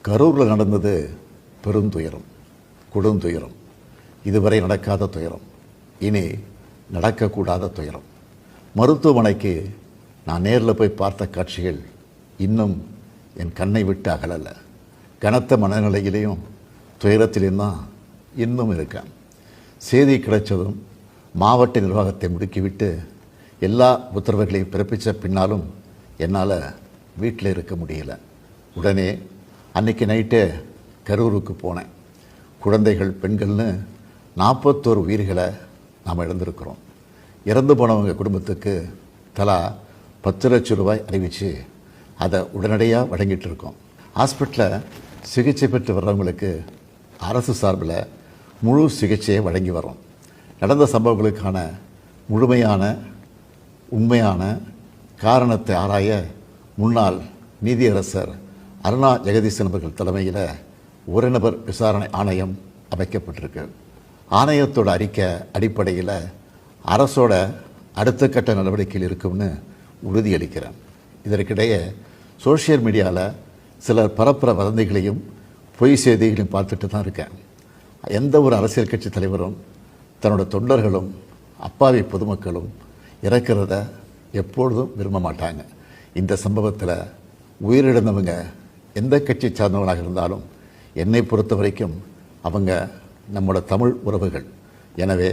கரூரில் நடந்தது பெருந்துயரம், கொடுந்துயரம். இதுவரை நடக்காத துயரம், இனி நடக்கக்கூடாத துயரம். மருத்துவமனைக்கு நான் நேரில் போய் பார்த்த காட்சிகள் இன்னும் என் கண்ணை விட்டு அகலலை. கனத்த மனநிலையிலையும் துயரத்திலையும் தான் இன்னும் இருக்கேன். செய்தி கிடைச்சதும் மாவட்ட நிர்வாகத்தை முடுக்கிவிட்டு எல்லா உத்தரவுகளையும் பிறப்பித்த பின்னாலும் என்னால் வீட்டில் இருக்க முடியல. உடனே அன்றைக்கி நைட்டே கரூருக்கு போனேன். குழந்தைகள், பெண்கள்னு 41 உயிர்களை நாம் இழந்திருக்கிறோம். இறந்து போனவங்க குடும்பத்துக்கு தலா 10 லட்சம் ரூபாய் அறிவித்து அதை உடனடியாக வழங்கிட்டு இருக்கோம். ஹாஸ்பிட்டலில் சிகிச்சை பெற்று வர்றவங்களுக்கு அரசு சார்பில் முழு சிகிச்சையை வழங்கி வரோம். நடந்த சம்பவங்களுக்கான முழுமையான உண்மையான காரணத்தை ஆராய முன்னாள் நீதியரசர் அருணா ஜெகதீசன் அவர்கள் தலைமையில் ஒரு நபர் விசாரணை ஆணையம் அமைக்கப்பட்டிருக்கு. ஆணையத்தோட அறிக்கை அடிப்படையில் அரசோட அடுத்த கட்ட நடவடிக்கையில் இருக்கும்னு உறுதியளிக்கிறேன். இதற்கிடையே சோஷியல் மீடியாவில் சிலர் பரப்புற வதந்திகளையும் பொய் செய்திகளையும் பார்த்துட்டு தான் இருக்கேன். எந்த ஒரு அரசியல் கட்சி தலைவரும் தன்னோட தொண்டர்களும் அப்பாவி பொதுமக்களும் இறக்கிறத எப்பொழுதும் விரும்ப மாட்டாங்க. இந்த சம்பவத்தில் உயிரிழந்தவங்க எந்த கட்சி சார்ந்தவங்களாக இருந்தாலும் என்னை பொறுத்த வரைக்கும் அவங்க நம்மளோட தமிழ் உறவுகள். எனவே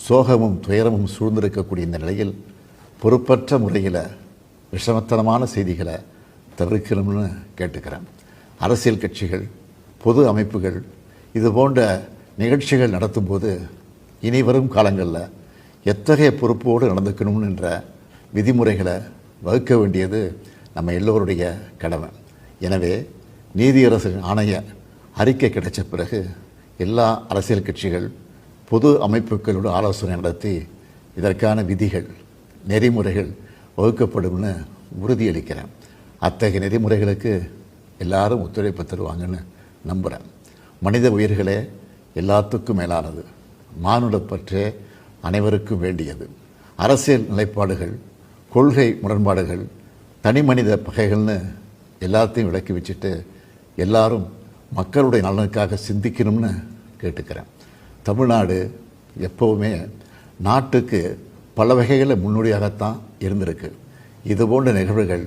சோகமும் துயரமும் சூழ்ந்திருக்கக்கூடிய இந்த நிலையில் பொறுப்பற்ற முறையில் விஷமத்தனமான செய்திகளை தவிர்க்கணும்னு கேட்டுக்கிறேன். அரசியல் கட்சிகள், பொது அமைப்புகள் இது போன்ற நிகழ்ச்சிகள் நடத்தும்போது இனி வரும் காலங்களில் எத்தகைய பொறுப்போடு நடந்துக்கணும்னு என்ற விதிமுறைகளை வகுக்க வேண்டியது நம்ம எல்லோருடைய கடமை. எனவே நீதியரசரின் ஆணைய அறிக்கை கிடைச்ச பிறகு எல்லா அரசியல் கட்சிகள், பொது அமைப்புகளோடு ஆலோசனை நடத்தி இதற்கான விதிகள், நெறிமுறைகள் வகுக்கப்படும்னு உறுதியளிக்கிறேன். அத்தகைய நெறிமுறைகளுக்கு எல்லாரும் ஒத்துழைப்பு தருவாங்கன்னு நம்புகிறேன். மனித உயிர்களே எல்லாத்துக்கும் மேலானது. மானுடப்பற்றே அனைவருக்கும் வேண்டியது. அரசியல் நிலைப்பாடுகள், கொள்கை முரண்பாடுகள், தனி மனித பகைகள்னு எல்லாத்தையும் விளக்கி வச்சுட்டு எல்லாரும் மக்களுடைய நலனுக்காக சிந்திக்கணும்னு கேட்டுக்கிறேன். தமிழ்நாடு எப்போவுமே நாட்டுக்கு பல வகைகளில் முன்னோடியாகத்தான் இருந்திருக்கு. இதுபோன்ற நிகழ்வுகள்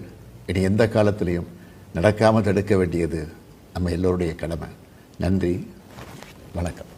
இனி எந்த காலத்திலையும் நடக்காமல் தடுக்க வேண்டியது நம்ம எல்லோருடைய கடமை. நன்றி, வணக்கம்.